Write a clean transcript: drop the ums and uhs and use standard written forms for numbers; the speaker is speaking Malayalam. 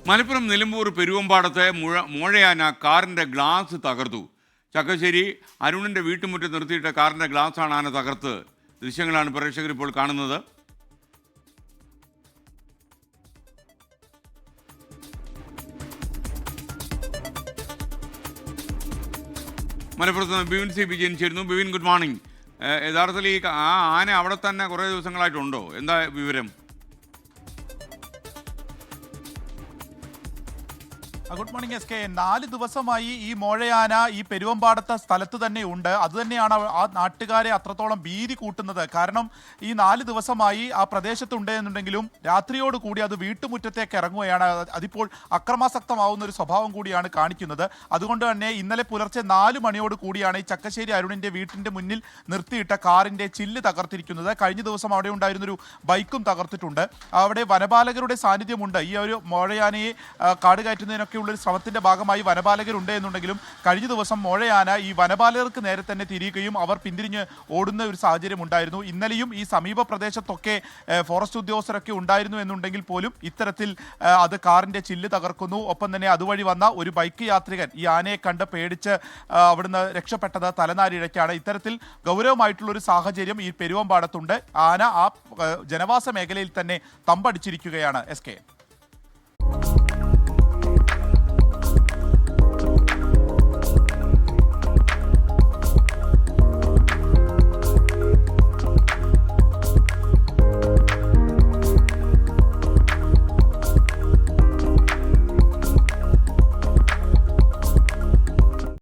മലപ്പുറം നിലമ്പൂർ പെരുവമ്പാടത്തെ മോഴയാന കാറിൻ്റെ ഗ്ലാസ് തകർത്തു. ചക്കശ്ശേരി അരുണിൻ്റെ വീട്ടുമുറ്റത്ത് നിർത്തിയിട്ട കാറിൻ്റെ ഗ്ലാസ്സാണ് ആന തകർത്ത്. ദൃശ്യങ്ങളാണ് പ്രേക്ഷകർ ഇപ്പോൾ കാണുന്നത്. മലപ്പുറത്ത് നിന്ന് ബിവിൻ സി വിജയൻ ചേരുന്നു. Bivin, good morning. യഥാർത്ഥത്തിൽ ആ ആന അവിടെ തന്നെ കുറേ ദിവസങ്ങളായിട്ടുണ്ടോ? എന്താ വിവരം? Good morning S K. 4 ദിവസമായി ഈ മോഴയാന ഈ പെരുവമ്പാടത്തെ സ്ഥലത്ത് തന്നെ ഉണ്ട്. അതുതന്നെയാണ് ആ നാട്ടുകാരെ അത്രത്തോളം ഭീതി കൂട്ടുന്നത്. കാരണം ഈ 4 ദിവസമായി ആ പ്രദേശത്തുണ്ട് എന്നുണ്ടെങ്കിലും രാത്രിയോട് കൂടി അത് വീട്ടുമുറ്റത്തേക്ക് ഇറങ്ങുകയാണ്. അതിപ്പോൾ അക്രമാസക്തമാവുന്ന ഒരു സ്വഭാവം കൂടിയാണ് കാണിക്കുന്നത്. അതുകൊണ്ട് തന്നെ ഇന്നലെ പുലർച്ചെ 4 മണിയോട് കൂടിയാണ് ഈ ചക്കശ്ശേരി അരുണിൻ്റെ വീട്ടിൻ്റെ മുന്നിൽ നിർത്തിയിട്ട കാറിൻ്റെ ചില്ല് തകർത്തിരിക്കുന്നത്. കഴിഞ്ഞ ദിവസം അവിടെ ഉണ്ടായിരുന്നൊരു ബൈക്കും തകർത്തിട്ടുണ്ട്. അവിടെ വനപാലകരുടെ സാന്നിധ്യമുണ്ട്. ഈ ഒരു മോഴയാനയെ കാട് കയറ്റുന്നതിനൊക്കെ ഒരു ശ്രമത്തിന്റെ ഭാഗമായി വനപാലകരുണ്ട് എന്നുണ്ടെങ്കിലും കഴിഞ്ഞ ദിവസം മോഴയാന ഈ വനപാലകർക്ക് നേരെ തന്നെ തിരിയുകയും അവർ പിന്തിരിഞ്ഞ് ഓടുന്ന ഒരു സാഹചര്യം ഉണ്ടായിരുന്നു. ഇന്നലെയും ഈ സമീപ പ്രദേശത്തൊക്കെ ഫോറസ്റ്റ് ഉദ്യോഗസ്ഥരൊക്കെ ഉണ്ടായിരുന്നു എന്നുണ്ടെങ്കിൽ പോലും ഇത്തരത്തിൽ അത് കാറിന്റെ ചില്ല് തകർക്കുന്നു. ഒപ്പം തന്നെ അതുവഴി വന്ന ഒരു ബൈക്ക് യാത്രികൻ ഈ ആനയെ കണ്ട് പേടിച്ച് അവിടുന്ന് രക്ഷപ്പെട്ടത് തലനാരിഴയ്ക്കാണ്. ഇത്തരത്തിൽ ഗൗരവമായിട്ടുള്ളൊരു സാഹചര്യം ഈ പെരുവമ്പാടത്തുണ്ട്. ആന ആ ജനവാസ മേഖലയിൽ തന്നെ തമ്പടിച്ചിരിക്കുകയാണ് എസ് കെ.